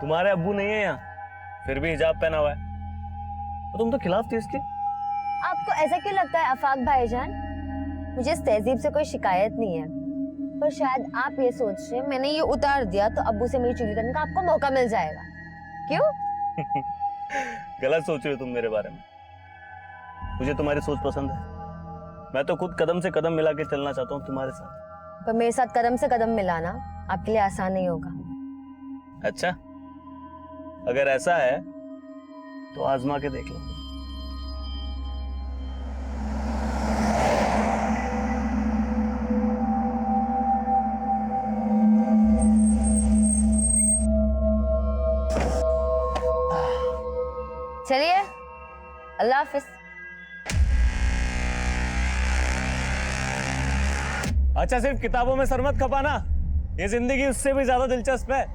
तुम्हारे अब्बू नहीं है यहाँ, फिर भी हिजाब पहना हुआ है। और तुम तो खिलाफ थी इसके। आपको ऐसा क्यों लगता है आफाक भाईजान? मुझे इस तहजीब से कोई शिकायत नहीं है, पर शायद आप ये सोच रहे हैं मैंने ये उतार दिया तो अब्बू से मेरी चुगली करने का आपको मौका मिल जाएगा। क्यों? गलत सोच रहे हो तुम मेरे बारे में। मुझे तुम्हारी सोच पसंद है। मैं तो खुद कदम से कदम मिला के चलना चाहता हूँ तुम्हारे साथ। पर मेरे साथ कदम से कदम मिलाना आपके लिए आसान नहीं होगा। अच्छा, अगर ऐसा है तो आजमा के देख लो। चलिए, अल्लाह हाफिज। अच्छा, सिर्फ किताबों में सर मत खपाना, ये जिंदगी उससे भी ज्यादा दिलचस्प है।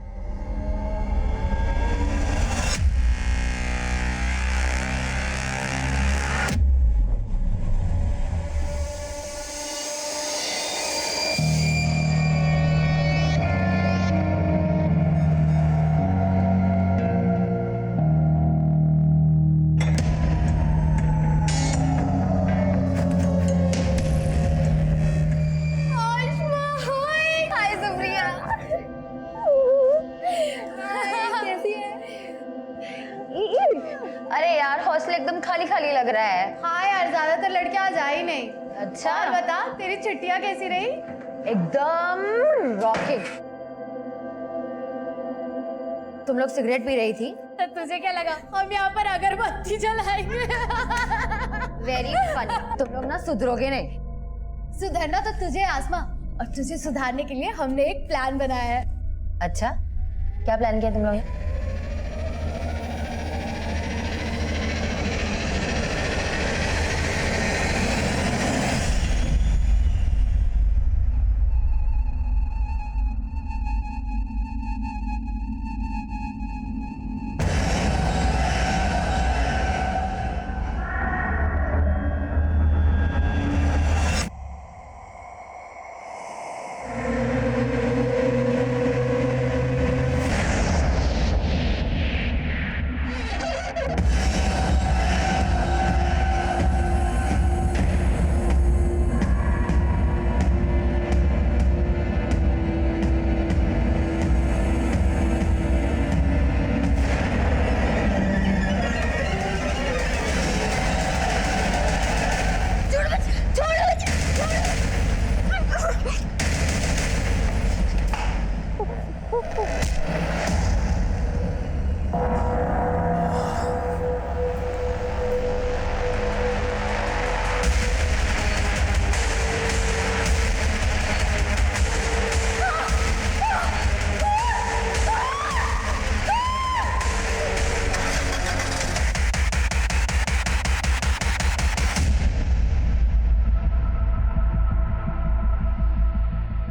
अरे यार, हॉस्टल एकदम खाली खाली लग रहा है। हाँ यार, ज्यादातर लड़कियां आज आई नहीं। अच्छा, और बता, तेरी छुट्टियां कैसी रही? एकदम रॉकिंग। तुम लोग सिगरेट पी रही थी? तो तुझे क्या लगा हम यहाँ पर अगरबत्ती जलाएंगे? Very funny. तुम लोग ना सुधरोगे नहीं। सुधरना तो तुझे आसमा, और तुझे सुधारने के लिए हमने एक प्लान बनाया है। अच्छा, क्या प्लान किया तुम लोग?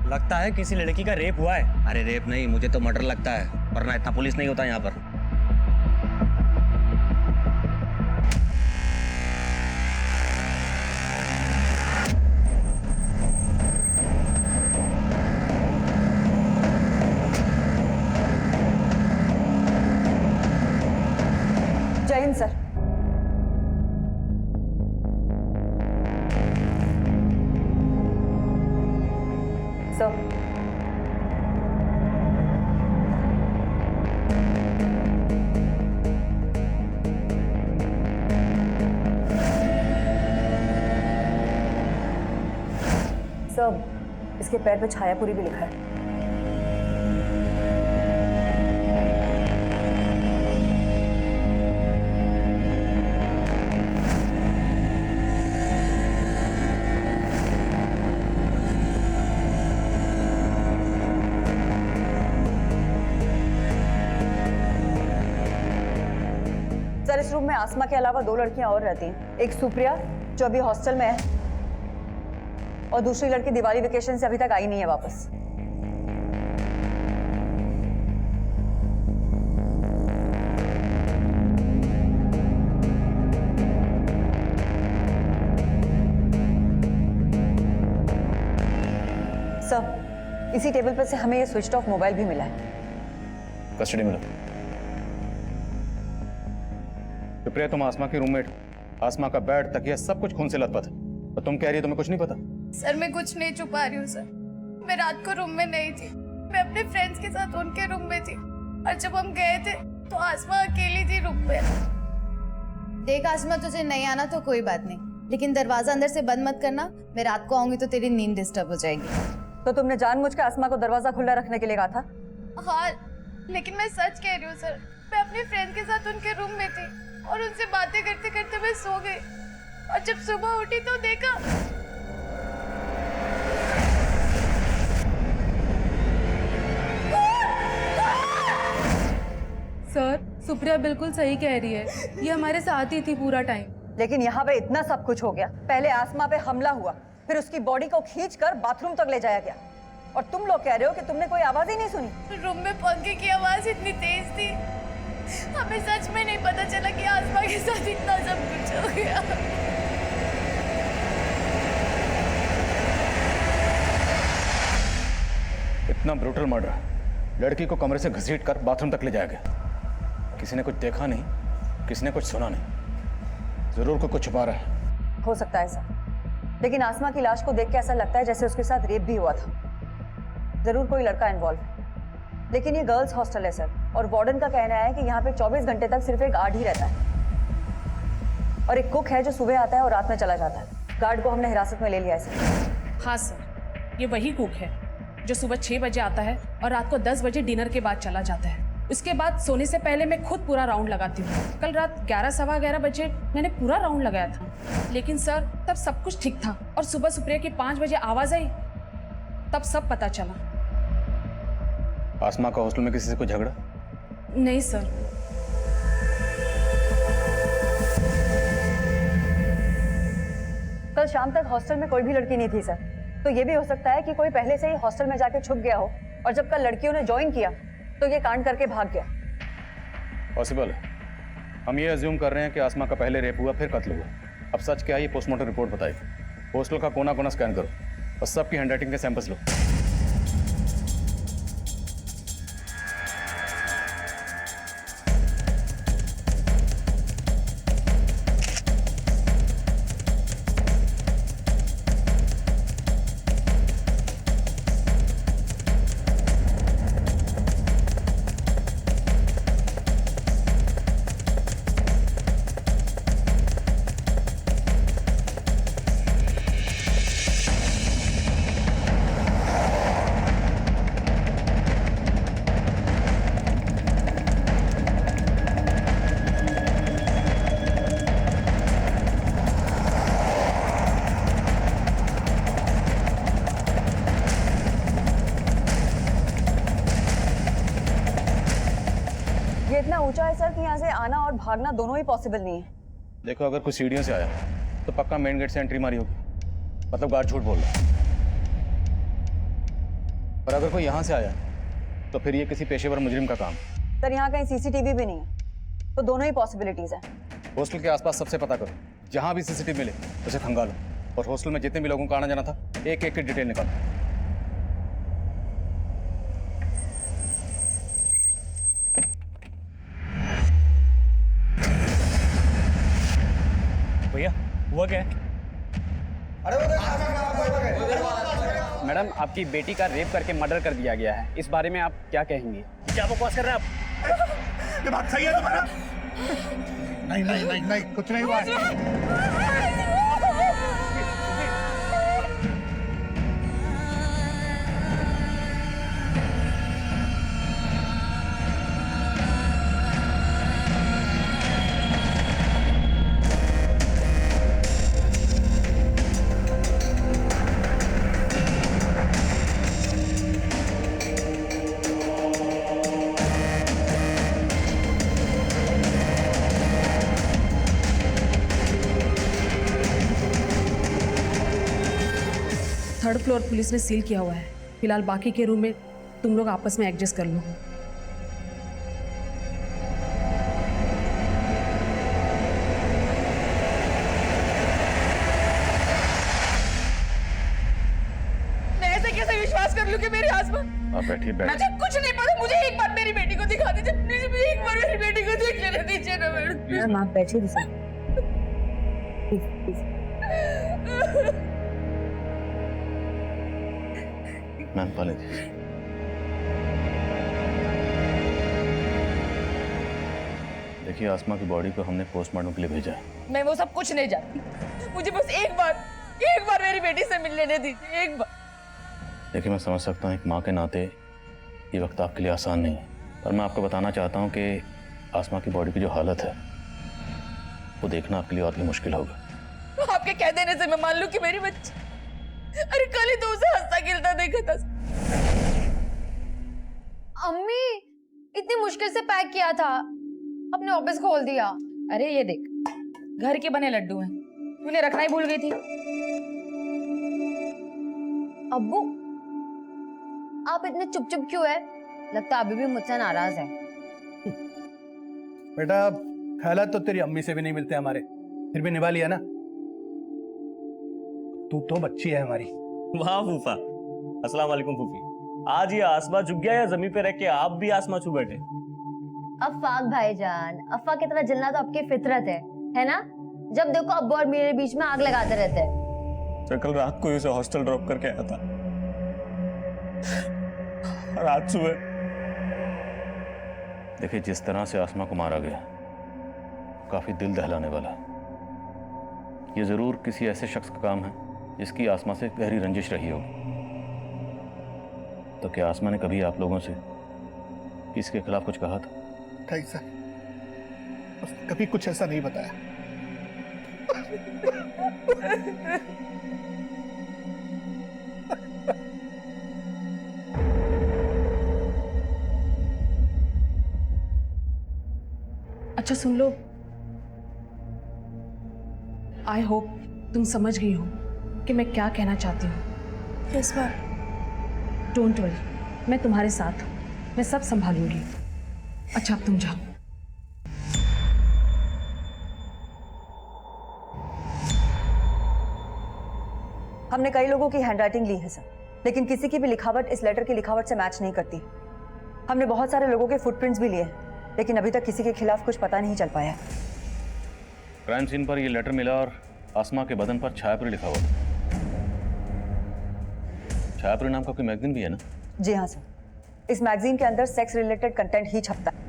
लगता है किसी लड़की का रेप हुआ है। अरे रेप नहीं, मुझे तो मर्डर लगता है, वरना इतना पुलिस नहीं होता यहाँ पर। जय हिंद सर। सर, इसके पैर पे छायापुरी भी लिखा है। सर, इस रूम में आसमा के अलावा 2 लड़कियां और रहती हैं। एक सुप्रिया जो अभी हॉस्टल में है, और दूसरी लड़की दिवाली वेकेशन से अभी तक आई नहीं है वापस। सर, इसी टेबल पर से हमें ये स्विच ऑफ मोबाइल भी मिला है। कस्टडी में लो। सुप्रिया, तुम आसमा की रूममेट, आसमा का बेड, तकिया सब कुछ खून से लथपथ है, और तुम कह रही हो तुम्हें कुछ नहीं पता? सर मैं कुछ नहीं छुपा रही हूँ सर। मैं रात को रूम में नहीं थी, मैं अपने फ्रेंड्स के साथ उनके रूम में थी, और जब हम गए थे तो आसमा अकेली थी रूम में। देख आसमा, तुझे नहीं आना तो कोई बात नहीं, लेकिन दरवाजा अंदर से बंद मत करना। मैं रात को आऊंगी तो तेरी नींद डिस्टर्ब हो जाएगी। तो तुमने जानबूझ के आसमा को दरवाजा खुला रखने के लिए कहा था? हाँ, लेकिन मैं सच कह रही हूँ सर। मैं अपने फ्रेंड के साथ उनके रूम में थी और उनसे बातें करते करते मैं सो गई, और जब सुबह उठी तो देखा। सर, सुप्रिया बिल्कुल सही कह रही है, ये हमारे साथ ही थी पूरा टाइम। लेकिन यहाँ पे इतना सब कुछ हो गया। पहले आसमा पे हमला हुआ, फिर उसकी बॉडी को खींचकर बाथरूम तक ले जाया गया, और तुम लोग कह रहे हो कि तुमने कोई आवाज ही नहीं सुनी। रूम में पंखे की आवाज इतनी तेज थी, हमें सच में नहीं पता चला कि आसमा के साथ इतना सब कुछ हो गया। इतना ब्रूटल मर्डर, लड़की को कमरे से घसीटकर बाथरूम तक ले जाया गया। किसी ने कुछ देखा नहीं, किसी ने कुछ सुना नहीं, जरूर कोई कुछ छुपा रहा है। हो सकता है सर, लेकिन आसमा की लाश को देख के ऐसा लगता है जैसे उसके साथ रेप भी हुआ था। जरूर कोई लड़का इन्वॉल्व है, लेकिन ये गर्ल्स हॉस्टल है सर, और वार्डन का कहना है कि यहाँ पे 24 घंटे तक सिर्फ एक गार्ड ही रहता है, और एक कुक है जो सुबह आता है और रात में चला जाता है। गार्ड को हमने हिरासत में ले लिया है सर। हाँ सर, ये वही कुक है जो सुबह 6 बजे आता है और रात को 10 बजे डिनर के बाद चला जाता है। उसके बाद सोने से पहले मैं खुद पूरा राउंड लगाती हूँ। कल रात 11 सवा 11 बजे मैंने पूरा राउंड लगाया था, लेकिन सर तब सब कुछ ठीक था, और सुबह सुप्रिया की 5 बजे आवाज आई, तब सब पता चला। आसमा का हॉस्टल में किसी से कोई झगड़ा? नहीं सर। कल शाम तक हॉस्टल में कोई भी लड़की नहीं थी सर, तो ये भी हो सकता है कि कोई पहले से ही हॉस्टल में जाके छुप गया हो, और जब कल लड़कियों ने ज्वाइन किया तो ये कांड करके भाग गया। पॉसिबल है। हम ये अज्यूम कर रहे हैं कि आसमा का पहले रेप हुआ, फिर कत्ल हुआ। अब सच क्या है ये पोस्टमार्टम रिपोर्ट बताएगी। हॉस्टल का कोना कोना स्कैन करो और सबकी हैंडराइटिंग के सैंपल्स लो। ये इतना ऊंचा है सर कि यहाँ से आना और भागना दोनों ही पॉसिबल नहीं है। देखो, अगर कोई सीढ़ियों से आया तो पक्का मेन गेट से एंट्री मारी होगी, मतलब गार्ड झूठ बोल रहा है। और अगर कोई यहाँ से आया तो फिर ये किसी पेशेवर मुजरिम का काम। सर यहाँ कहीं सीसीटीवी भी नहीं है, तो दोनों ही पॉसिबिलिटीज हैं। हॉस्टल के आसपास सबसे पता करो, जहाँ भी सीसीटीवी मिले उसे खंगालो, और हॉस्टल में जितने भी लोगों का आना जाना था एक एक की डिटेल निकालो। भैया हुआ क्या है? मैडम, आपकी बेटी का रेप करके मर्डर कर दिया गया है, इस बारे में आप क्या कहेंगी? क्या बकवास कर रहे हैं आप? दिमाग सही है तुम्हारा? नहीं नहीं नहीं नहीं, कुछ नहीं हुआ है। थर्ड फ्लोर पुलिस ने सील किया हुआ है। फिलहाल बाकी के रूम में तुम लोग आपस में एडजस्ट कर लो। मैं ऐसे कैसे विश्वास कर लूं कि मेरी आसमा आप बैठिए बैठिए। मुझे कुछ नहीं पता, मुझे एक बार मेरी बेटी को दिखा दीजिए प्लीज, मुझे एक बार मेरी बेटी को देख लेने दीजिए ना मैडम। मैम आप बैठिए प्लीज। मैम पाले देखिए, आसमा की बॉडी को हमने पोस्टमार्टम के लिए भेजा है। मैं वो सब कुछ नहीं जानती, मुझे बस एक बार मेरी बेटी से मिल लेने दीजिए, एक बार। देखिए, मैं समझ सकता हूँ एक माँ के नाते ये वक्त आपके लिए आसान नहीं है, पर मैं आपको बताना चाहता हूँ कि आसमा की बॉडी की जो हालत है वो देखना आपके लिए और भी मुश्किल होगा। आपके कह देने से मैं मान लूं कि मेरी बच्ची, अरे कल ही तो उसे हंसता खेलता देखा था। अम्मी इतनी मुश्किल से पैक किया था, अपने ऑफिस खोल दिया। अरे ये देख, घर के बने लड्डू हैं, तूने रखना ही भूल गई थी। अब्बू आप इतने चुप चुप क्यों है? लगता अभी भी मुझसे नाराज है। बेटा ख्यालात तो तेरी अम्मी से भी नहीं मिलते हमारे, फिर भी निभा लिया ना। तू तो बच्ची है हमारी। वाह फूफा, अस्सलाम वालेकुम फूफी। आज ये आसमा झुक गया या जमीन पे रह के आप भी आसमा छू बैठे? अफाक भाईजान, अफा की तरह जलना तो आपकी फितरत है ना? जब देखो अब्बू और मेरे बीच में आग लगाते रहते हैं। तो कल रात को उसे हॉस्टल ड्रॉप करके आया था और आज सुबह। देखिए, जिस तरह से आसमा को मारा गया काफी दिल दहलाने वाला है। ये जरूर किसी ऐसे शख्स का काम है जिसकी आसमा से गहरी रंजिश रही होगी। तो क्या आसमा ने कभी आप लोगों से इसके खिलाफ कुछ कहा था? नहीं सर, उसने कभी कुछ ऐसा नहीं बताया। अच्छा सुन लो, आई होप तुम समझ गई हो कि मैं क्या कहना चाहती हूँ। Yes ma'am. डोंट वरी, मैं तुम्हारे साथ हूँ, मैं सब संभालूंगी। अच्छा अब तुम जाओ। हमने कई लोगों की हैंडराइटिंग ली है सर, लेकिन किसी की भी लिखावट इस लेटर की लिखावट से मैच नहीं करती। हमने बहुत सारे लोगों के फुटप्रिंट्स भी लिए हैं, लेकिन अभी तक किसी के खिलाफ कुछ पता नहीं चल पाया। क्राइम सीन पर ये लेटर मिला और आसमा के बदन पर छायापुरी लिखा हुआ। छायापुरी नाम का कोई मैगजीन भी है ना? जी हाँ सर, इस मैगजीन के अंदर सेक्स रिलेटेड कंटेंट ही छपता है।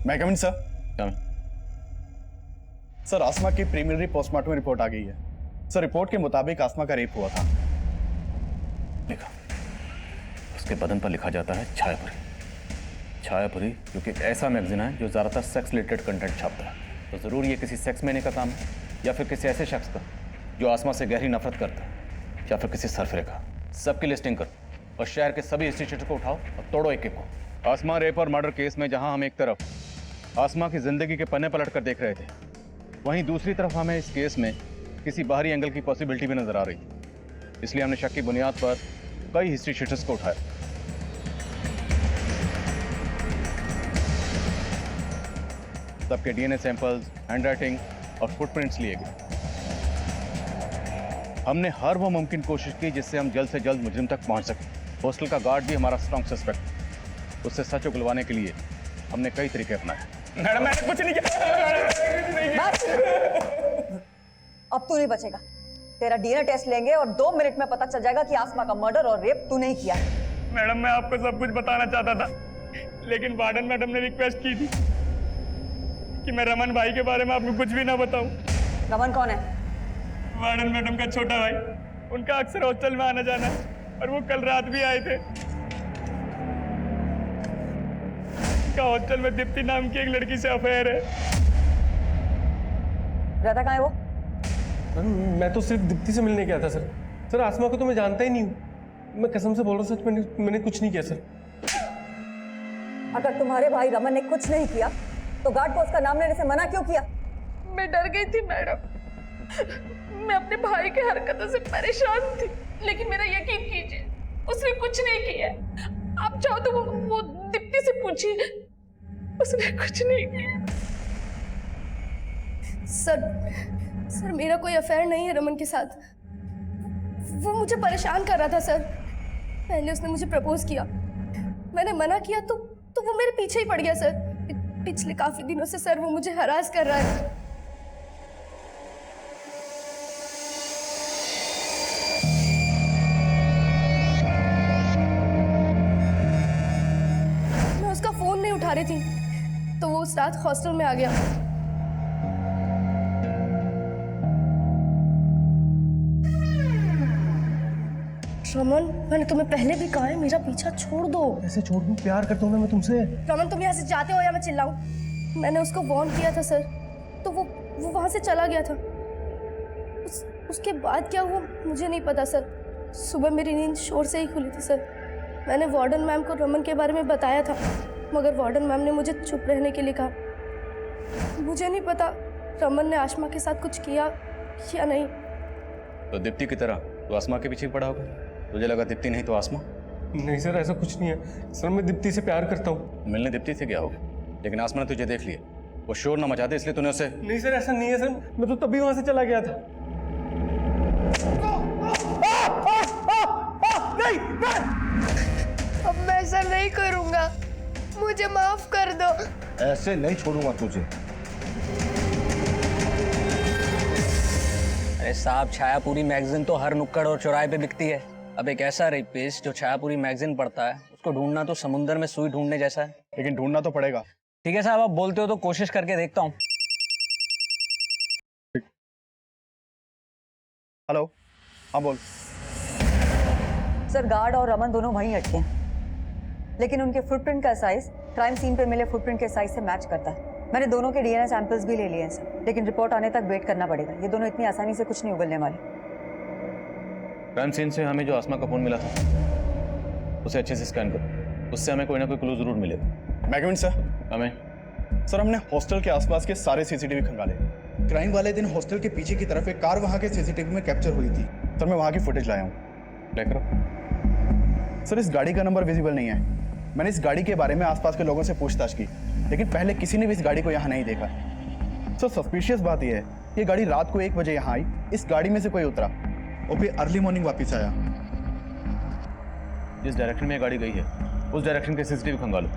मैं कमिंग सर। क्या? सर, आसमा की प्रीलिमिनरी पोस्टमार्टम रिपोर्ट आ गई है। सर, रिपोर्ट के मुताबिक आसमा का रेप हुआ था। लिखा, उसके बदन पर लिखा जाता है छायापुरी। छायापुरी क्योंकि ऐसा मैगजीन है जो ज़्यादातर सेक्स रिलेटेड कंटेंट छापता है, तो ज़रूर ये किसी सेक्स मैने का काम है, या फिर किसी ऐसे शख्स का जो आसमा से गहरी नफरत करता है, या फिर किसी सरफरे का। सबकी लिस्टिंग करो और शहर के सभी इंस्टीट्यूट को उठाओ और तोड़ो एक एक को। आसमा रेप और मर्डर केस में जहां हम एक तरफ आसमा की जिंदगी के पन्ने पलट कर देख रहे थे, वहीं दूसरी तरफ हमें इस केस में किसी बाहरी एंगल की पॉसिबिलिटी भी नजर आ रही थी। इसलिए हमने शक की बुनियाद पर कई हिस्ट्री शीटर्स को उठाया। सबके डीएनए सैंपल्स, हैंडराइटिंग और फुटप्रिंट्स लिए गए। हमने हर वो मुमकिन कोशिश की जिससे हम जल्द से जल्द मुजरिम तक पहुंच सकें। हॉस्टल का गार्ड भी हमारा स्ट्रॉन्ग सस्पेक्ट, उससे सच उगलवाने के लिए हमने कई तरीके अपनाए। मैडम मैंने कुछ नहीं किया। अब तू नहीं बचेगा। तेरा डीएनए टेस्ट लेंगे और 2 मिनट में पता चल जाएगा कि आसमा का मर्डर और रेप तूने ही किया। मैडम मैं आपको सब कुछ बताना चाहता था, लेकिन वार्डन मैडम ने रिक्वेस्ट की थी कि मैं रमन भाई के बारे में आपको कुछ भी ना बताऊं। रमन कौन है? वार्डन मैडम का छोटा भाई, उनका अक्सर हॉस्टल में आना जाना है और वो कल रात भी आए थे। उनका हॉस्टल में दीप्ति नाम की एक लड़की से अफेयर है। रहता कहाँ है वो? मैं तो सिर्फ दीप्ति से मिलने गया था सर। सर आसमा को तो मैं जानता ही नहीं हूँ, मैं कसम से बोल रहा हूँ, सच मैंने कुछ नहीं किया सर। अगर तुम्हारे भाई रमन ने कुछ नहीं किया तो गार्ड को उसका नाम लेने से मना क्यों किया? मैं डर गई थी मैडम, मैं अपने भाई के हरकतों से परेशान थी, लेकिन मेरा यकीन कीजिए उसने कुछ नहीं किया। आप चाहो तो वो दीप्ति से पूछिए, उसने कुछ नहीं किया। सर मेरा कोई अफेयर नहीं है रमन के साथ। वो मुझे परेशान कर रहा था सर। पहले उसने मुझे प्रपोज किया, मैंने मना किया तो वो मेरे पीछे ही पड़ गया सर। पिछले काफी दिनों से सर वो मुझे हरास कर रहा है। मैं उसका फोन नहीं उठा रही थी तो वो उस रात हॉस्टल में आ गया। रमन, मैंने तुम्हें पहले भी कहा है मेरा पीछा छोड़ दो। ऐसे छोड़ दूं? प्यार करता हूँ ना मैं तुमसे। रमन, तुम यहाँ से जाते हो या मैं चिल्लाऊं? मैंने उसको वार्न किया था सर, तो वो वहाँ से चला गया था। उसके बाद क्या हुआ मुझे नहीं पता सर। सुबह मेरी नींद शोर से ही खुली थी सर। मैंने वार्डन मैम को रमन के बारे में बताया था, मगर वार्डन मैम ने मुझे चुप रहने के लिए कहा। मुझे नहीं पता रमन ने आसमा के साथ कुछ किया या नहीं। तो दीप्ति की तरह तो आसमा के पीछे पड़ा होगा। तुझे लगा दीप्ति नहीं तो आसमा? नहीं सर, ऐसा कुछ नहीं है सर। मैं दीप्ति से प्यार करता हूँ। मिलने दीप्ति से क्या होगा, लेकिन आसमा ने तुझे देख लिया। वो शोर ना मचा दे इसलिए तूने उसे। नहीं सर, ऐसा नहीं है सर। मैं तो तभी वहां से चला गया था। नहीं, अब मैं ऐसा नहीं करूंगा, मुझे माफ कर दो। ऐसे नहीं छोड़ूंगा तुझे। अरे साहब, छायापुरी मैगजीन तो हर नुक्कड़ और चौराहे पे बिकती है। अब एक ऐसा रेपिस्ट जो छायापुरी मैगजीन पढ़ता है, उसको ढूंढना तो समुद्र में सुई ढूंढने जैसा है। लेकिन ढूंढना तो पड़ेगा। ठीक है साहब, आप बोलते हो तो कोशिश करके देखता हूँ। हेलो, हाँ बोल। सर, गार्ड और रमन दोनों वहीं अटके हैं, लेकिन उनके फुटप्रिंट का साइज क्राइम सीन पे मिले फुटप्रिंट के साइज से मैच करता है। मैंने दोनों के डीएनए सैंपल्स भी ले लिए हैं सर, लेकिन रिपोर्ट आने तक वेट करना पड़ेगा। ये दोनों इतनी आसानी से कुछ नहीं उगलने वाले। क्राइम सीन से हमें जो आसमा का फोन मिला था उसे अच्छे से स्कैन करो, उससे हमें कोई ना कोई क्लू जरूर मिलेगा। मैगविन सर। हमें सर, हमने हॉस्टल के आसपास के सारे सीसीटीवी खंगाले। क्राइम वाले दिन हॉस्टल के पीछे की तरफ एक कार वहां के सीसीटीवी में कैप्चर हुई थी। सर, मैं वहां की फुटेज लाया हूँ। लेकर सर, इस गाड़ी का नंबर विजिबल नहीं है। मैंने इस गाड़ी के बारे में आसपास के लोगों से पूछताछ की, लेकिन पहले किसी ने भी इस गाड़ी को यहाँ नहीं देखा। सर, सस्पिशियस बात यह है, ये गाड़ी रात को 1 बजे यहाँ आई, इस गाड़ी में से कोई उतरा और फिर अर्ली मॉर्निंग वापस आया। जिस डायरेक्शन में ये गाड़ी गई है उस डायरेक्शन के सीसीटीवी खंगालो।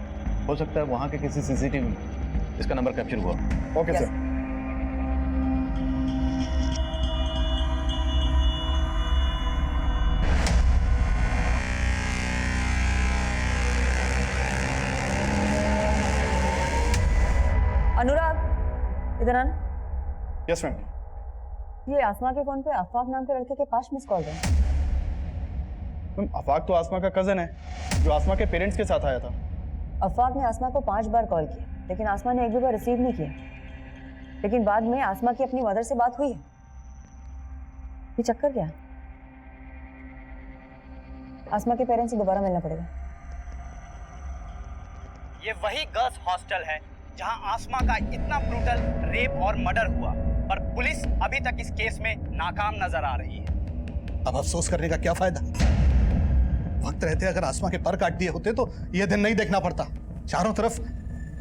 हो सकता है वहाँ के किसी सीसीटीवी में इसका नंबर कैप्चर हुआ। Okay sir. अनुराग, इधर आना। Yes ma'am. ये आसमा के फोन पे अफाक नाम के लड़के के 5 मिस कॉल है। मैम, अफाक तो आसमा का कजन है जो आसमा के पेरेंट्स के साथ आया था। अफाक ने आसमा को 5 बार कॉल किया, लेकिन आसमा ने एक भी बार रिसीव नहीं किया। लेकिन बाद में आसमा की अपनी मदर से बात हुई है। ये चक्कर क्या है? आसमा के पेरेंट्स से दोबारा मिलना पड़ेगा। ये वही गर्ल्स हॉस्टल है जहां आसमा का इतना ब्रूटल रेप और मर्डर हुआ, पर पुलिस अभी तक इस केस में नाकाम नजर आ रही है। अब अफसोस करने का क्या फायदा? वक्त रहते अगर आसमा के पर काट दिए होते तो यह दिन नहीं देखना पड़ता। चारों तरफ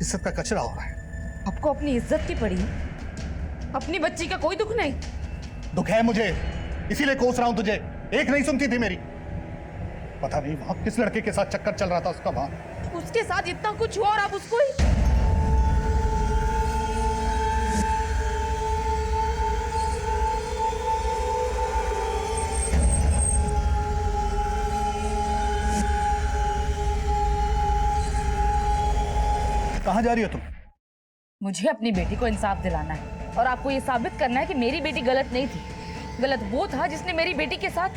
इज्जत का कचरा हो रहा है। आपको अपनी इज्जत की पड़ी, अपनी बच्ची का कोई दुख नहीं। दुख है मुझे, इसीलिए कोस रहा हूं तुझे। एक नहीं सुनती थी मेरी। पता नहीं वहां किस लड़के के साथ चक्कर चल रहा था उसका वहां। उसके साथ इतना कुछ हुआ और आप उसको ही। कहां जा रही हो तुम? मुझे अपनी बेटी को इंसाफ दिलाना है और आपको ये साबित करना है कि मेरी बेटी गलत नहीं थी। गलत वो था जिसने मेरी बेटी के साथ।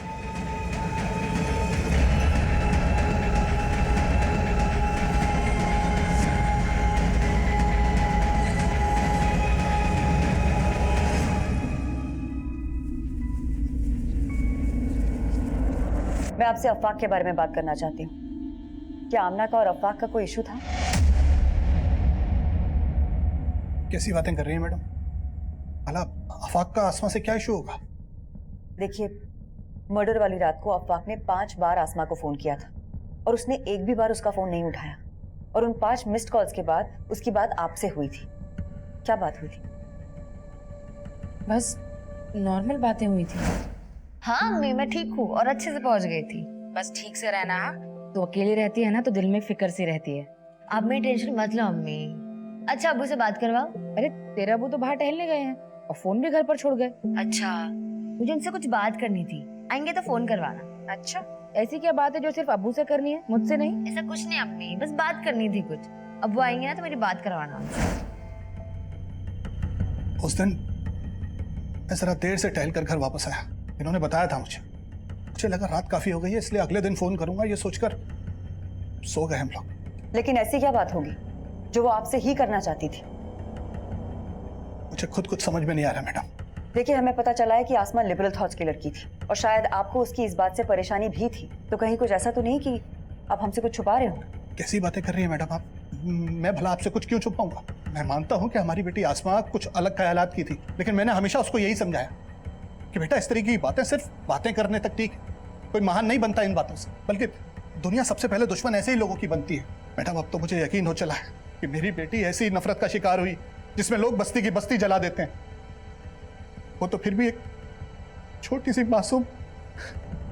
मैं आपसे अफवाक के बारे में बात करना चाहती हूँ। क्या आमना का और अफवाक का कोई इशू था? कैसी बातें कर रही हैं मैडम? भला अफाक का आसमा से क्या इशू होगा? देखिए, मर्डर वाली रात को अफवाक ने 5 बार आसमा को फोन किया था और उसने एक भी बार उसका फोन नहीं उठाया। और उन 5 मिस्ड कॉल्स के बाद उसकी बात आपसे हुई थी। क्या बात हुई थी? बस नॉर्मल बातें हुई थी। हाँ अम्मी, मैं ठीक हूँ और अच्छे से पहुंच गई थी। बस ठीक से रहना। तो अकेली रहती है ना तो दिल में फिक्र सी रहती है। आप मेरी टेंशन मत लो अम्मी। अच्छा अब्बू से बात करवाओ। अरे तेरे अबू तो बाहर टहलने गए हैं और फोन भी घर पर छोड़ गए। अच्छा, मुझे उनसे कुछ बात करनी थी, आएंगे तो फोन करवाना। अच्छा, ऐसी क्या बात है जो सिर्फ अबू से करनी है, मुझसे नहीं? ऐसा कुछ नहीं अम्मी, बस बात करनी थी कुछ। अब्बू आएंगे ना तो मेरी बात करवाना उनसे। उस दिन मैं जरा देर से टहल कर घर वापस आया, इन्होंने बताया था मुझे लगा रात काफी हो गई है, इसलिए अगले दिन फोन करूंगा ये सोचकर सो गए हम लोग। लेकिन ऐसी क्या बात होगी जो वो आपसे ही करना चाहती थी? मुझे खुद कुछ समझ में नहीं आ रहा मैडम। देखिए, हमें पता चला है कि आसमा लिबरल थॉट्स की लड़की थी और शायद आपको उसकी इस बात से परेशानी भी थी। तो कहीं कुछ ऐसा तो नहीं कि आप हमसे कुछ छुपा रहे हो? कैसी बातें कर रही है मैडम आप? मैं भला आपसे कुछ क्यों छुपाऊंगा? मैं मानता हूं कि हमारी बेटी आसमा कुछ अलग ख्यालात की थी, लेकिन मैंने हमेशा उसको यही समझाया कि बेटा इस तरह की बातें सिर्फ बातें करने तक ठीक है, कोई महान नहीं बनता इन बातों से, बल्कि दुनिया सबसे पहले दुश्मन ऐसे ही लोगों की बनती है। मैडम अब तो मुझे यकीन हो चला है कि मेरी बेटी ऐसी नफरत का शिकार हुई जिसमें लोग बस्ती की बस्ती जला देते हैं, वो तो फिर भी एक छोटी सी मासूम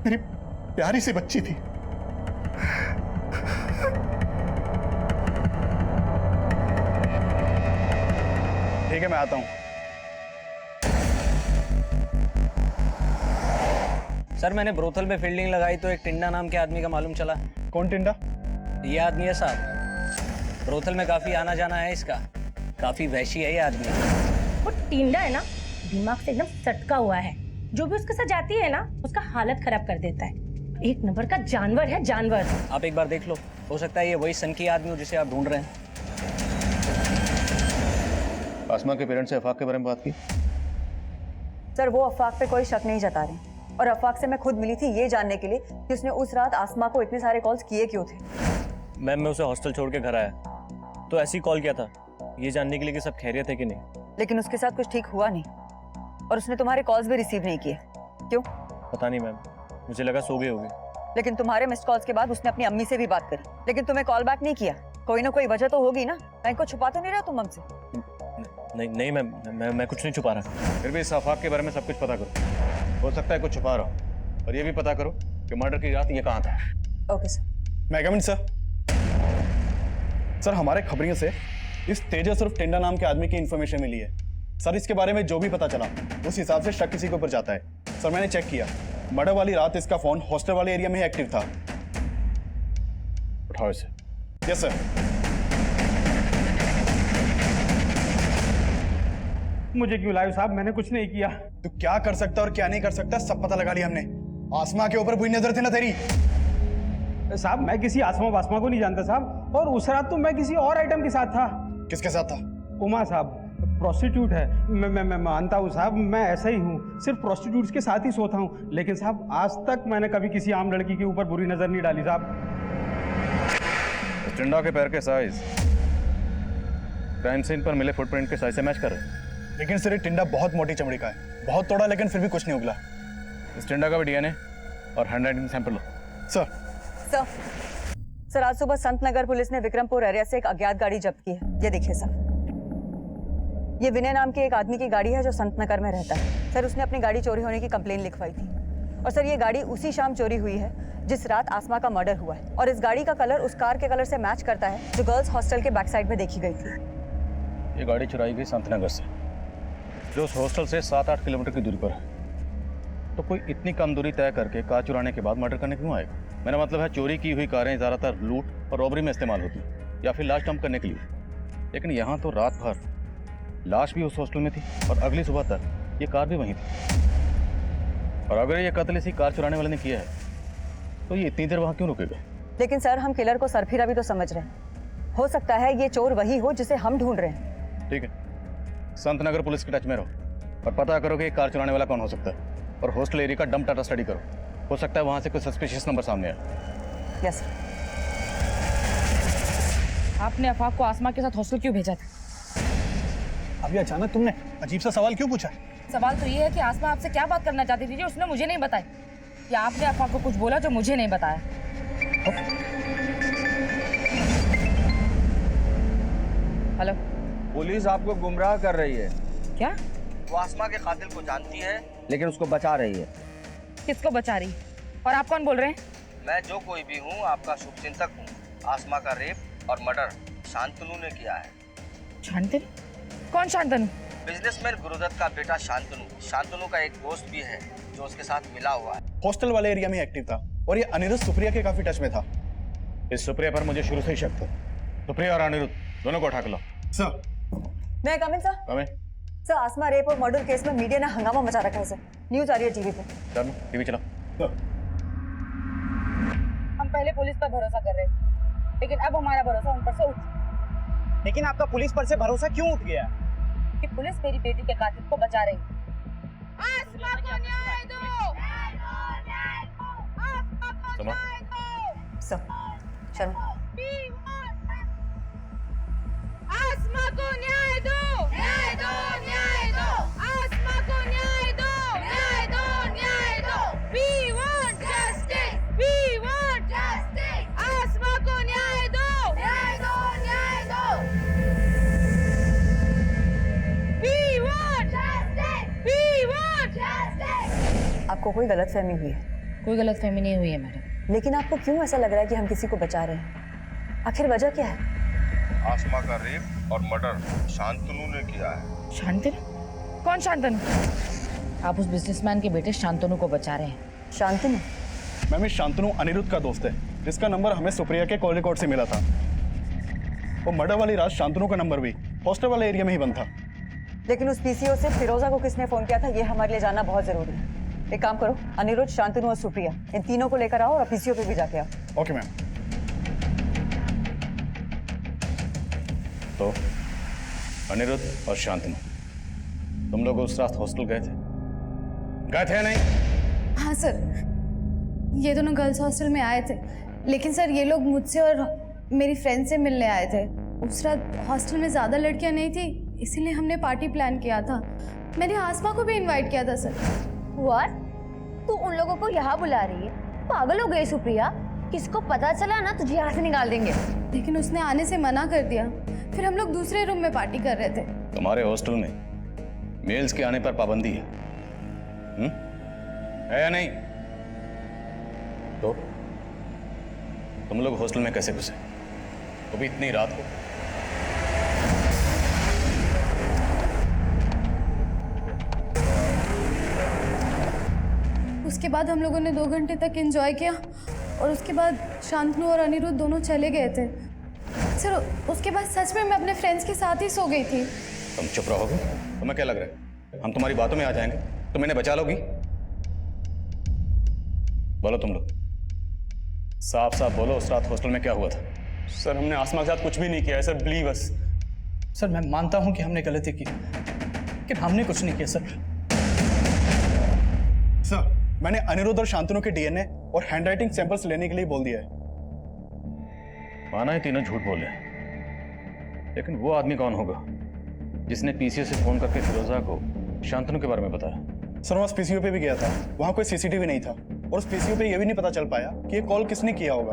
मेरी प्यारी सी बच्ची थी। ठीक है, मैं आता हूं। सर मैंने ब्रोथल में फील्डिंग लगाई तो एक टिंडा नाम के आदमी का मालूम चला। कौन टिंडा? ये आदमी है साहब, ब्रोथल में काफी आना जाना है इसका, काफी वैशी है ये आदमी। वो टिंडा है ना, दिमाग से एकदम सटका हुआ है। जो भी उसके साथ जाती है ना, उसका हालत खराब कर देता है। एक नंबर का जानवर है, जानवर। आप एक बार देख लो, हो सकता है ये वही सन की आदमी हो जिसे आप ढूंढ रहे हैं। आसमा के पेरेंट्स से अफाक के बारे में बात की? सर वो अफाक पे कोई शक नहीं जता रहे, और अफाक से मैं खुद मिली थी ये जानने के लिए कि उसने उस रात आसमा को इतने सारे कॉल्स किए क्यों थे। मैम मैं उसे हॉस्टल छोड़ के घर आया तो ऐसे ही कॉल किया था, ये जानने के लिए कि सब खैरियत है कि नहीं। लेकिन उसके साथ कुछ ठीक हुआ नहीं और उसने तुम्हारे कॉल्स भी रिसीव नहीं किए। क्यों? पता नहीं मैम, मुझे लगा सो गए होगे। लेकिन तुम्हारे मिस्ड कॉल्स के बाद उसने अपनी अम्मी से भी बात करी, लेकिन तुम्हें कॉल बैक नहीं किया। कोई ना कोई वजह तो होगी ना, कहीं को छुपा तो नहीं रहा तुम हमसे? नहीं नहीं मैम, मैं कुछ नहीं छुपा रहा। फिर भी इस अफाक के बारे में सब कुछ पता करो, हो सकता है कुछ छुपा रहा हो, और ये भी पता करो कि मर्डर की रात ये कहाँ था। Okay sir. मैं कमिंग सर। सर हमारे खबरियों से इस तेजस और टिंडा नाम के आदमी की इंफॉर्मेशन मिली है। सर इसके बारे में जो भी पता चला उस हिसाब से शक किसी के ऊपर जाता है। सर मैंने चेक किया, मर्डर वाली रात इसका फोन हॉस्टल वाले एरिया में ही एक्टिव था। उठाओ इसे। Yes sir. मुझे क्यों लाए साहब? मैंने कुछ नहीं किया। तू क्या कर सकता और क्या नहीं कर सकता सब पता लगा लिया हमने। आसमा के ऊपर बुरी नजर थी ना तेरी? साहब मैं किसी आसमा वासमा को नहीं जानता साहब, और उस रात तो मैं किसी और आइटम के साथ था। किसके साथ था? उमा साहब, प्रोस्टिट्यूट है। मैं मानता हूँ साहब, मैं ऐसा ही हूँ, सिर्फ प्रोस्टिट्यूट्स के साथ ही सोता हूँ, लेकिन साहब आज तक मैंने कभी किसी आम लड़की के ऊपर बुरी नजर नहीं डाली साहब। टिंडा के पैर के साइज क्राइम सीन पर मिले फुटप्रिंट के साइज से मैच कर रहे हैं। लेकिन सर ये टिंडा बहुत मोटी चमड़ी का है, बहुत तोड़ा लेकिन फिर भी कुछ नहीं उगला। इस टिंडा का भी डीएनए और हैंडराइटिंग सैंपल लो। सर सर आज सुबह संत नगर पुलिस ने विक्रमपुर एरिया से एक अज्ञात गाड़ी जब्त की है। ये देखिए सर, ये विनय नाम के एक आदमी की गाड़ी है जो संत नगर में रहता है। सर उसने अपनी गाड़ी चोरी होने की कंप्लेन लिखवाई थी, और सर ये गाड़ी उसी शाम चोरी हुई है जिस रात आसमा का मर्डर हुआ है, और इस गाड़ी का कलर उस कार के कलर से मैच करता है जो गर्ल्स हॉस्टल के बैक साइड में देखी गई थी। ये गाड़ी चुराई गई संत नगर से, जो उस हॉस्टल से 7-8 किलोमीटर की दूरी पर है। तो कोई इतनी कम दूरी तय करके कार चुराने के बाद मर्डर करने क्यों आएगा? मेरा मतलब है चोरी की हुई कारें ज़्यादातर लूट और रॉबरी में इस्तेमाल होती हैं या फिर लाश डंप करने के लिए, लेकिन यहाँ तो रात भर लाश भी उस हॉस्टल में थी और अगली सुबह तक ये कार भी वहीं थी। और अगर ये कत्ल इसी कार चुराने वाले ने किया है तो ये इतनी देर वहाँ क्यों रुकेगा? लेकिन सर हम किलर को सरफिरा भी तो समझ रहे हैं, हो सकता है ये चोर वही हो जिसे हम ढूंढ रहे हैं। ठीक है, संत नगर पुलिस के टच में रहो और पता करो कि कार चुराने वाला कौन हो सकता है, और हॉस्टल एरिया का डंप डाटा स्टडी करो, हो सकता है वहाँ से कोई सस्पिशियस नंबर सामने आए। यस। आपने अफाक को आसमा के साथ हॉस्टल क्यों भेजा था? अभी अचानक तुमने अजीब सा सवाल क्यों पूछा? सवाल तो ये है कि आसमा आपसे क्या बात करना चाहती थी जो उसने मुझे नहीं बताई, या आपने अफाक को कुछ बोला जो मुझे नहीं बताया? हेलो, पुलिस आपको गुमराह कर रही है। क्या? वो आसमा के कातिल को जानती है लेकिन उसको बचा रही है। किसको बचा रही? और आप कौन बोल रहे हैं? मैं जो कोई भी हूँ आपका शुभचिंतक हूँ। आसमा का रेप और मर्डर शांतनु ने किया है। शांतनु? कौन शांतनु? बिजनेसमैन गुरुदत्त का बेटा शांतनु। शांतनु का एक दोस्त भी है जो उसके साथ मिला हुआ है। हॉस्टल वाले एरिया में एक्टिव था और ये अनिरुद्ध सुप्रिया के काफी टच में था। इस सुप्रिया पर मुझे शुरू से ही शक था। सुप्रिया और अनिरुद्ध दोनों को उठा के लो। सर मैं कमिंग सर? कमें। सर आसमा रेप और मर्डर केस में मीडिया ने हंगामा मचा रखा है सर। न्यूज आ रही है टीवी पे। चलो टीवी चला। हम पहले पुलिस पर भरोसा कर रहे थे, लेकिन अब हमारा भरोसा उन पर से उठ। लेकिन आपका पुलिस पर से भरोसा क्यों उठ गया? कि पुलिस मेरी बेटी के कातिल को बचा रही। आसमा को न्याय दो! सुमा। सर शर्मा। आसमा को न्याय दो! न्याय दो! न्याय दो! आसमा को न्याय दो! न्याय दो! न्याय दो! We want justice! We want justice! आसमा को न्याय दो! न्याय दो! न्याय दो! We want justice! We want justice! आपको कोई गलतफहमी हुई है? कोई गलतफहमी नहीं हुई है मैडम। लेकिन आपको क्यों ऐसा लग रहा है कि हम किसी को बचा रहे हैं? आखिर वजह क्या है? आसमा का रेप और मर्डर शांतनु ने किया है। शांतनु? कौन शांतनु? आप उस बिजनेसमैन के बेटे शांतनु को बचा रहे हैं। शांतनु? मैम ये शांतनु अनिरुद्ध का दोस्त है जिसका नंबर हमें सुप्रिया के कॉल रिकॉर्ड से मिला था। वो मर्डर वाली रात शांतनु का नंबर भी हॉस्टल वाले एरिया में ही बंद था। लेकिन उस पीसीओ से फिरोजा को किसने फोन किया था ये हमारे लिए जानना बहुत जरूरी है। एक काम करो, अनिरुद्ध, शांतनु और सुप्रिया इन तीनों को लेकर आओ और पीसीओ पे भी जाके आओ। Okay ma'am. तो अनिरुद्ध और शांतनु तुम लोग उस रात हॉस्टल गए थे या नहीं? हाँ सर, ये दोनों गर्ल्स हॉस्टल में आए थे, लेकिन सर ये लोग मुझसे और मेरी फ्रेंड से मिलने आए थे। उस रात हॉस्टल में ज़्यादा लड़कियां नहीं थी, इसीलिए हमने पार्टी प्लान किया था। मैंने आसमा को भी इनवाइट किया था सर। व्हाट? तू उन लोगों को यहाँ बुला रही है? पागल हो गई सुप्रिया? किसको पता चला ना तुझे यहाँ से निकाल देंगे। लेकिन उसने आने से मना कर दिया। फिर हम लोग दूसरे रूम में पार्टी कर रहे थे। तुम्हारे हॉस्टल में मेल्स के आने पर पाबंदी है, है या नहीं? तो तुम लोग हॉस्टल में कैसे घुसे, वो भी इतनी रात को? उसके बाद हम लोगों ने 2 घंटे तक एंजॉय किया और उसके बाद शांतनु और अनिरुद्ध दोनों चले गए थे। सर उसके बाद सच में मैं अपने फ्रेंड्स के साथ ही सो गई थी। तुम चुप रहोगे? तुम्हें क्या लग रहा है हम तुम्हारी बातों में आ जाएंगे? तुम इन्हें बचा लोगी? बोलो तुम लोग, साफ साफ बोलो, उस रात हॉस्टल में क्या हुआ था? सर हमने आसमा के साथ कुछ भी नहीं किया है सर, बिलीव अस। सर मैं मानता हूं कि हमने गलती की, लेकिन हमने कुछ नहीं किया सर। सर मैंने अनिरुद्ध और शांतनु के डीएनए और हैंडराइटिंग सैंपल्स लेने के लिए बोल दिया है। माना है तीनों झूठ बोले, लेकिन वो आदमी कौन होगा जिसने पीसीओ से फोन करके फिरोजा को शांतनु के बारे में बताया? सर मैं पीसीओ पे भी गया था, वहां कोई सीसीटीवी नहीं था और उस पीसीओ पे ये भी नहीं पता चल पाया कि ये कॉल किसने किया होगा।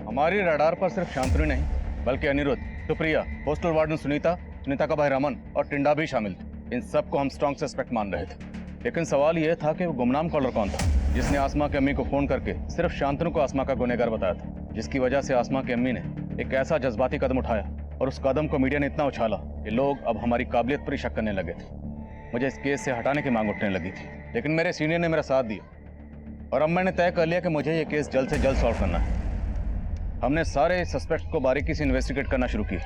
हमारी रडार पर सिर्फ शांतनु नहीं बल्कि अनिरुद्ध, सुप्रिया, हॉस्टल वार्डन सुनीता का भाई रमन और टिंडा भी शामिल थे। इन सबको हम स्ट्रॉन्ग सस्पेक्ट मान रहे थे, लेकिन सवाल यह था कि वो गुमनाम कॉलर कौन था जिसने आसमा की अम्मी को फोन करके सिर्फ शांतनु को आसमा का गुनहगार बताया था, जिसकी वजह से आसमा की अम्मी ने एक ऐसा जज्बाती कदम उठाया और उस कदम को मीडिया ने इतना उछाला कि लोग अब हमारी काबिलियत पर ही शक करने लगे थे। मुझे इस केस से हटाने की मांग उठने लगी थी, लेकिन मेरे सीनियर ने मेरा साथ दिया और अब मैंने तय कर लिया कि मुझे ये केस जल्द से जल्द सॉल्व करना है। हमने सारे सस्पेक्ट को बारीकी से इन्वेस्टिगेट करना शुरू किया।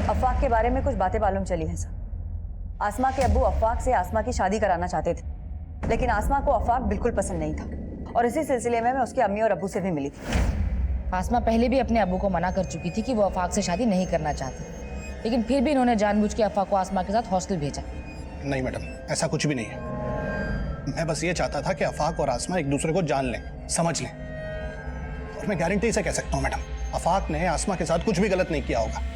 अफवाक के बारे में कुछ बातें मालूम चली हैं सर। आसमा के अब्बू अफवाक से आसमा की शादी कराना चाहते थे, लेकिन आसमा को अफवाक बिल्कुल पसंद नहीं था और इसी सिलसिले में मैं उसकी अम्मी और अब्बू से भी मिली थी। आसमा पहले भी अपने अब्बू को मना कर चुकी थी कि वो अफाक से शादी नहीं करना चाहती, लेकिन फिर भी इन्होंने जानबूझ के अफवाक को आसमा के साथ हॉस्टल भेजा। नहीं मैडम, ऐसा कुछ भी नहीं है। मैं बस ये चाहता था कि अफाक और आसमा एक दूसरे को जान लें, समझ लें। और मैं गारंटी से कह सकता हूँ मैडम, अफाक ने आसमा के साथ कुछ भी गलत नहीं किया होगा।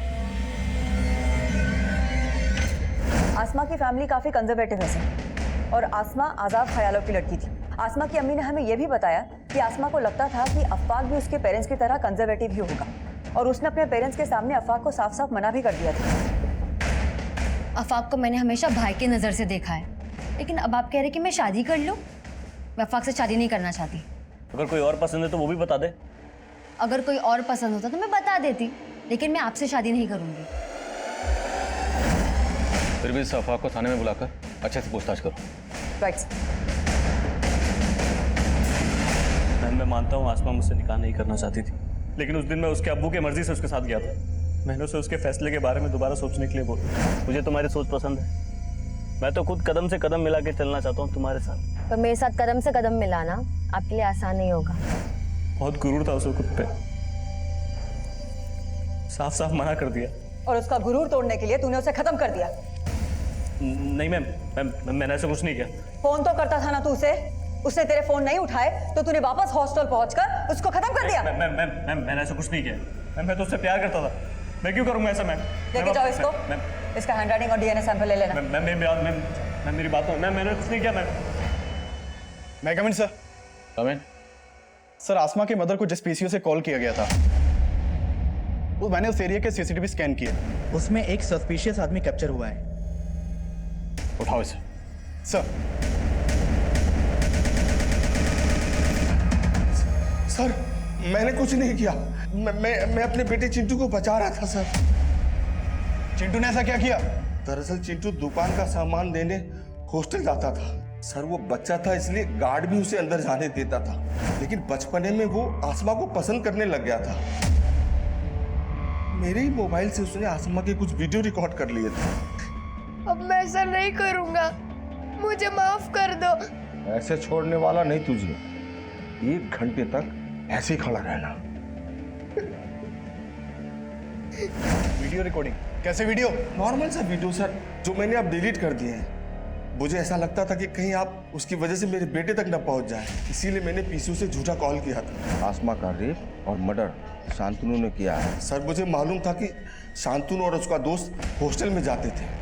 आसमा की फैमिली काफी कंजर्वेटिव है सर, और आसमा आजाद ख्यालों की लड़की थी। आसमा की अम्मी ने हमें यह भी बताया कि आसमा को लगता था कि अफाक भी उसके पेरेंट्स की तरह कंजर्वेटिव ही होगा, और उसने अपने पेरेंट्स के सामने आफाक को साफ साफ मना भी कर दिया था। आफाक को मैंने हमेशा भाई की नज़र से देखा है, लेकिन अब आप कह रहे कि मैं शादी कर लूं? मैं आफाक से शादी नहीं करना चाहती। अगर कोई और पसंद है तो वो भी बता दे। अगर कोई और पसंद होता तो मैं बता देती, लेकिन मैं आपसे शादी नहीं करूंगी। फिर भी इस आफाक को थाने में बुलाकर अच्छे से पूछताछ करो। राइट। मैं मानता हूँ आसमा मुझसे निकाह नहीं करना चाहती थी, लेकिन उस दिन मैं उसके अब्बू की मर्जी से उसके साथ गया था। मैंने उसे उसके फैसले के बारे में दोबारा सोचने के लिए बोला। मुझे तुम्हारी सोच पसंद है, मैं तो खुद कदम से कदम मिला के चलना चाहता हूँ तुम्हारे साथ। पर मेरे साथ कदम से कदम मिलाना आपके लिए आसान नहीं होगा। बहुत गुरूर था उसे खुद पे, साफ साफ मना कर दिया। और उसका गुरूर तोड़ने के लिए तूने उसे खत्म कर दिया। नहीं मैम, मैंने ऐसा कुछ नहीं किया। फोन तो करता था ना तू उसे, उसने तेरे फोन नहीं उठाए तो तूने वापस हॉस्टल पहुंचकर उसको खत्म कर दिया। मैम मैंने ऐसा कुछ नहीं किया। मैम मैं तो उससे प्यार करता था, मैं क्यों करूंगा ऐसा? मैम लेके जाओ इसको, इसका हैंडराइटिंग और डीएनए सैंपल ले लेना। मैम मेरी बात मैम मैंने कुछ नहीं किया। मैं कम इन सर। कम इन। सर आसमा के मदर को जिस पीसीओ से कॉल किया गया था, वो मैंने उस एरिया के सीसीटीवी स्कैन किए, उसमें एक सस्पिशियस आदमी कैप्चर हुआ है। उठाओ इसे। सर। सर मैंने कुछ नहीं किया, मैं अपने बेटे चिंटू को बचा रहा था सर। चिंटू ने ऐसा क्या किया? दरअसल चिंटू दुकान का सामान लेने हॉस्टल जाता था सर। वो बच्चा था इसलिए गार्ड भी उसे अंदर जाने देता था, लेकिन बचपने में वो आसमा को पसंद करने लग गया था। मेरे ही मोबाइल से उसने आसमा के कुछ वीडियो रिकॉर्ड कर लिए थे। अब मैं ऐसा नहीं करूंगा, मुझे माफ कर दो। ऐसे छोड़ने वाला नहीं तुझे, 1 घंटे तक ऐसे ही खड़ा रहना। Video recording? कैसे वीडियो? नॉर्मल सा वीडियो सर, जो मैंने अब डिलीट कर दिए हैं। मुझे ऐसा लगता था कि कहीं आप उसकी वजह से मेरे बेटे तक न पहुंच जाए, इसीलिए मैंने पीसीओ से झूठा कॉल किया था। आसमा का रेप और मर्डर शांतनु ने किया है सर। मुझे मालूम था कि शांतनु और उसका दोस्त हॉस्टल में जाते थे।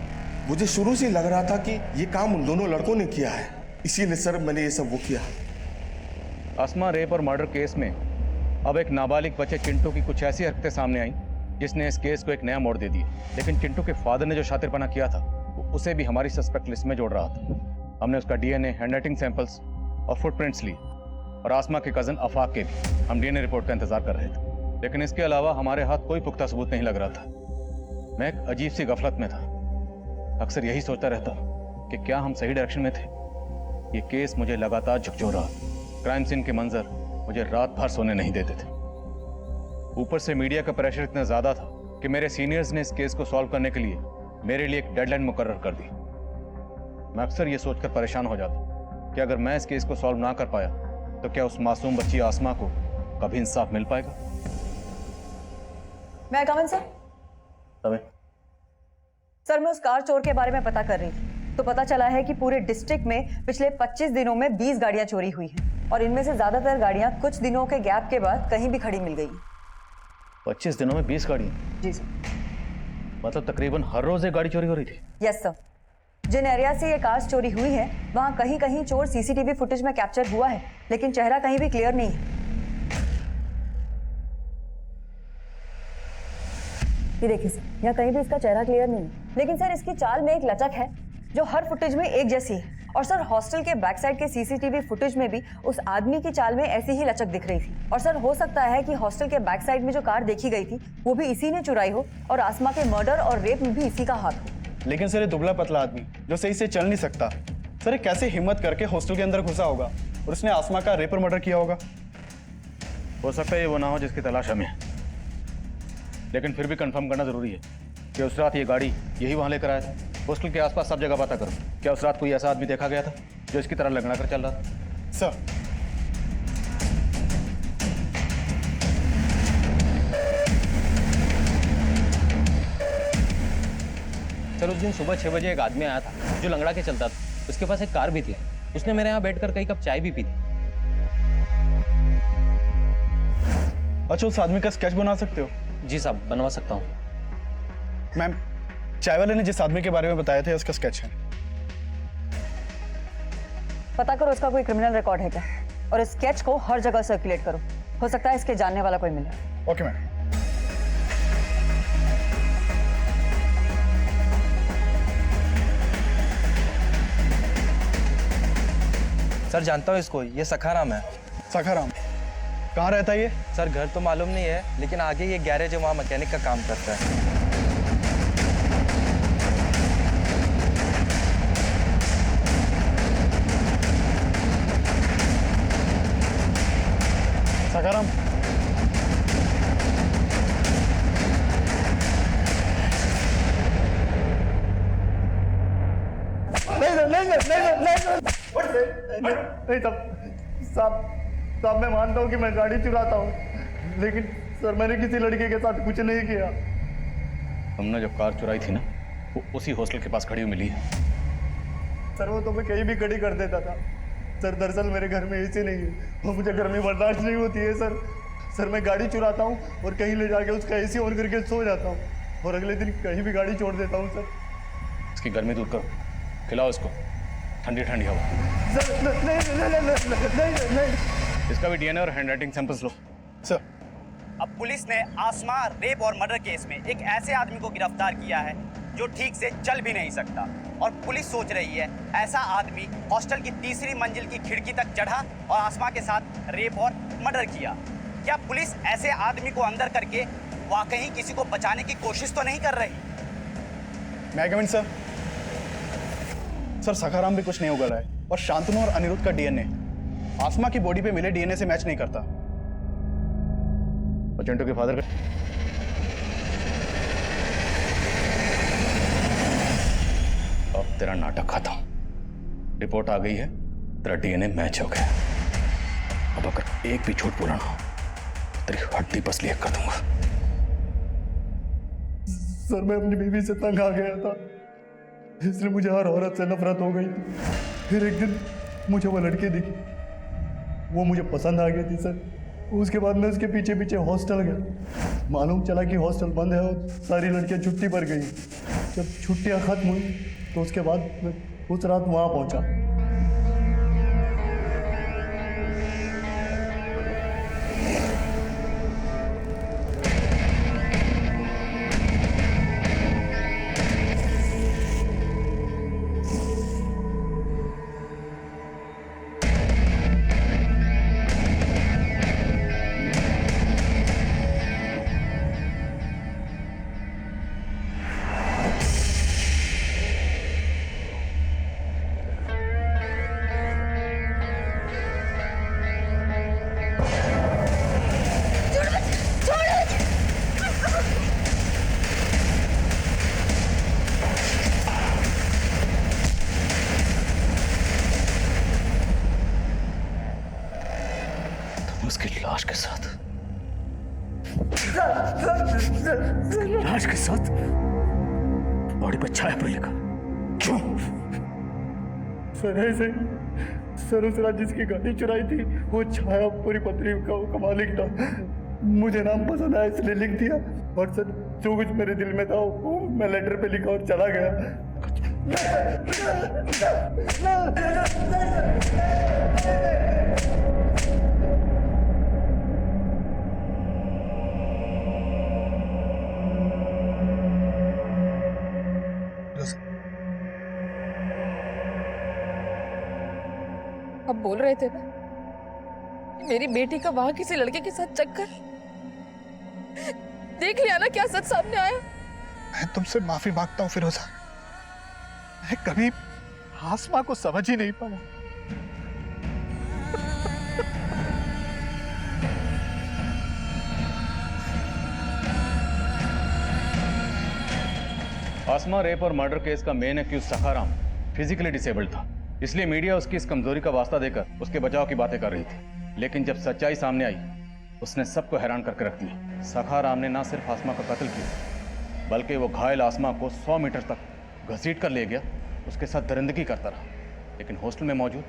मुझे शुरू से लग रहा था कि ये काम उन दोनों लड़कों ने किया है, इसीलिए सर मैंने ये सब वो किया। आसमा रेप और मर्डर केस में अब एक नाबालिग बच्चे चिंटू की कुछ ऐसी हरकतें सामने आई जिसने इस केस को एक नया मोड़ दे दिया। लेकिन चिंटू के फादर ने जो शातिरपना किया था, उसे भी हमारी सस्पेक्ट लिस्ट में जोड़ रहा था। हमने उसका डीएनए, हैंडराइटिंग सैंपल्स और फुटप्रिंट्स लिए, और आसमा के कजन आफाक के भी हम डीएनए रिपोर्ट का इंतजार कर रहे थे। लेकिन इसके अलावा हमारे हाथ कोई पुख्ता सबूत नहीं लग रहा था। मैं एक अजीब सी गफलत में था। अक्सर यही सोचता रहता कि क्या हम सही डायरेक्शन में थे। ये केस मुझे लगातार झकझोर रहा। क्राइम सीन के मंजर मुझे रात भर सोने नहीं देते थे। ऊपर से मीडिया का प्रेशर इतना ज्यादा था कि मेरे सीनियर्स ने इस केस को सॉल्व करने के लिए मेरे लिए एक डेडलाइन मुकर्रर कर दी। मैं अक्सर ये सोचकर परेशान हो जाता कि अगर मैं इस केस को सॉल्व ना कर पाया तो क्या उस मासूम बच्ची आसमा को कभी इंसाफ मिल पाएगा? मैं कम इन सर। सर मैं उस कार चोर के बारे में पता कर रही थी, तो पता चला है कि पूरे डिस्ट्रिक्ट में पिछले 25 दिनों में 20 गाड़ियां चोरी हुई हैं, और इनमें से ज्यादातर गाड़ियां कुछ दिनों के गैप के बाद कहीं भी खड़ी मिल गई। 25 दिनों में 20 गाड़ियां? जी सर। मतलब तकरीबन हर रोज एक गाड़ी चोरी हो रही थी? Yes sir. जिन एरिया से ये कार्स चोरी हुई है वहां कहीं कहीं चोर सीसीटीवी फुटेज में कैप्चर हुआ है, लेकिन चेहरा कहीं भी क्लियर नहीं है। ये देखिए सर, यहाँ कहीं भी इसका चेहरा क्लियर नहीं है, लेकिन सर इसकी चाल में एक लचक है जो हर फुटेज में एक जैसी है। और सर हॉस्टल के बैक साइड के सीसीटीवी फुटेज में भी उस आदमी की चाल में ऐसी ही लचक दिख रही थी। और सर हो सकता है कि हॉस्टल के बैक साइड में जो कार देखी गई थी वो भी इसी ने चुराई हो, और आसमा के मर्डर और रेप में भी इसी का हाथ हो। लेकिन सर ये दुबला पतला आदमी जो सही से चल नहीं सकता, सर ये कैसे हिम्मत करके हॉस्टल के अंदर घुसा होगा और उसने आसमा का रेप और मर्डर किया होगा? हो सकता है ये वो ना हो जिसकी तलाश हमें, लेकिन फिर भी कंफर्म करना जरूरी है कि उस रात ये गाड़ी यही वहां लेकर आया था। हॉस्टल के आसपास सब जगह पता करो, क्या उस रात कोई ऐसा आदमी देखा गया था जो इसकी तरह लगना कर चल रहा था? सर सर उस दिन सुबह 6 बजे एक आदमी आया था जो लंगड़ा के चलता था। उसके पास एक कार भी थी। उसने मेरे यहाँ बैठकर कई कप चाय भी पी थी। अच्छा, उस आदमी का स्केच बना सकते हो? जी साहब, बनवा सकता हूँ। मैम, चाय वाले ने जिस आदमी के बारे में बताया था उसका स्केच है। पता करो उसका कोई क्रिमिनल रिकॉर्ड है क्या, और इस स्केच को हर जगह सर्कुलेट करो। हो सकता है इसके जानने वाला कोई मिले। Okay ma'am. सर जानता हूँ इसको, ये सखाराम है। सखाराम कहाँ रहता है ये? सर घर तो मालूम नहीं है, लेकिन आगे ये गैरेज है, वहाँ मैकेनिक का काम करता है। सखाराम नहीं साहब मैं मानता हूँ कि मैं गाड़ी चुराता हूँ, लेकिन सर मैंने किसी लड़के के साथ कुछ नहीं किया। हमने जो कार चुराई थी ना, वो उसी हॉस्टल के पास खड़ी हुई मिली है। सर वो तो मैं कहीं भी खड़ी कर देता था। सर दरअसल मेरे घर में एसी नहीं है और मुझे गर्मी बर्दाश्त नहीं होती है सर मैं गाड़ी चुराता हूँ और कहीं ले जाके उसका एसी ऑन करके सो जाता हूँ और अगले दिन कहीं भी गाड़ी छोड़ देता हूँ सर। इसकी गर्मी दूर करो, खिलाओ इसको ठंडी ठंडी हवा। नहीं। इसका भी डीएनए और हैंडराइटिंग सैंपल्स लो। सर अब पुलिस ने आसमा रेप और मर्डर केस में एक ऐसे आदमी को गिरफ्तार किया है जो ठीक से चल भी नहीं सकता, और पुलिस सोच रही है ऐसा आदमी हॉस्टल की तीसरी मंजिल की खिड़की तक चढ़ा और आसमा के साथ रेप और मर्डर किया। क्या पुलिस ऐसे आदमी को अंदर करके वाकई किसी को बचाने की कोशिश तो नहीं कर रही? मैं कमिंग सर? सर सखाराम भी कुछ नहीं उगल रहा है और शांतनु और अनिरुद्ध का डीएनए आसमा की बॉडी पे मिले डीएनए से मैच नहीं करता। और चिंटू के फादर का अब तेरा नाटक खत्म। रिपोर्ट आ गई है, तेरा डीएनए मैच हो गया। अब अगर एक भी झूठ बोला ना, तेरी हड्डी पसली कर दूंगा। सर मैं अपनी बीवी से तंग आ गया था, इसलिए मुझे हर औरत से नफरत हो गई थी। फिर एक दिन मुझे वो लड़की दिखी, वो मुझे पसंद आ गई थी सर। उसके बाद मैं उसके पीछे पीछे हॉस्टल गया। मालूम चला कि हॉस्टल बंद है और सारी लड़कियां छुट्टी पर गई। जब छुट्टियां खत्म हुई तो उसके बाद मैं उस रात वहाँ पहुँचा। उसकी लाश के साथ लाश के साथ बॉडी पर छायापुर लिखा क्यों? सर ऐसे सर उस रात जिसकी गाड़ी चुराई थी वो छायापुरी पत्री का मालिक था। मुझे नाम पसंद आया इसलिए लिख दिया, और सर जो कुछ मेरे दिल में था वो मैं लेटर पे लिखा और चला गया। अब बोल रहे थे ना कि मेरी बेटी का वहां किसी लड़के के साथ चक्कर, देख लिया ना क्या सच सामने आया। मैं तुमसे माफी मांगता हूँ फिरोजा, मैं कभी आसमा को समझ ही नहीं पाया। आसमा रेप और मर्डर केस का main accused Sakharam physically disabled था, इसलिए मीडिया उसकी इस कमजोरी का वास्ता देकर उसके बचाव की बातें कर रही थी। लेकिन जब सच्चाई सामने आई, उसने सबको हैरान करके रख दिया। सखाराम ने ना सिर्फ आसमा का कत्ल किया, बल्कि वो घायल आसमा को 100 मीटर तक घसीट कर ले गया, उसके साथ दरिंदगी करता रहा। लेकिन हॉस्टल में मौजूद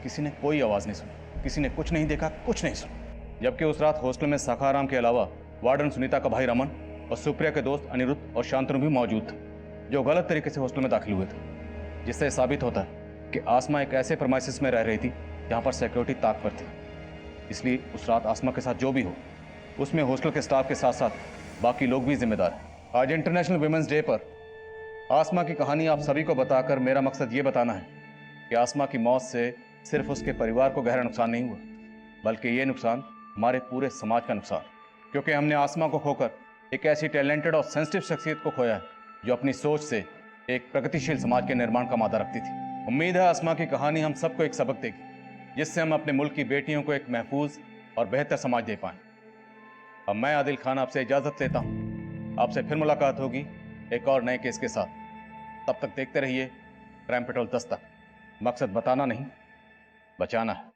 किसी ने कोई आवाज़ नहीं सुनी, किसी ने कुछ नहीं देखा, कुछ नहीं सुना। जबकि उस रात हॉस्टल में सखाराम के अलावा वार्डन सुनीता का भाई रमन और सुप्रिया के दोस्त अनिरुद्ध और शांतनु भी मौजूद थे, जो गलत तरीके से हॉस्टल में दाखिल हुए थे, जिससे साबित होता है कि आसमा एक ऐसे प्रमाइसिस में रह रही थी जहां पर सिक्योरिटी ताक पर थी। इसलिए उस रात आसमा के साथ जो भी हो, उसमें हॉस्टल के स्टाफ के साथ साथ बाकी लोग भी जिम्मेदार हैं। आज इंटरनेशनल वुमेन्स डे पर आसमा की कहानी आप सभी को बताकर मेरा मकसद ये बताना है कि आसमा की मौत से सिर्फ उसके परिवार को गहरा नुकसान नहीं हुआ, बल्कि ये नुकसान हमारे पूरे समाज का नुकसान, क्योंकि हमने आसमा को खोकर एक ऐसी टैलेंटेड और सेंसिटिव शख्सियत को खोया है जो अपनी सोच से एक प्रगतिशील समाज के निर्माण का मादा रखती थी। उम्मीद है आसमा की कहानी हम सबको एक सबक देगी, जिससे हम अपने मुल्क की बेटियों को एक महफूज और बेहतर समाज दे पाएं। अब मैं आदिल खान आपसे इजाज़त लेता हूँ। आपसे फिर मुलाकात होगी एक और नए केस के साथ। तब तक देखते रहिए क्राइम पेट्रोल 10 तक। मकसद बताना नहीं, बचाना है।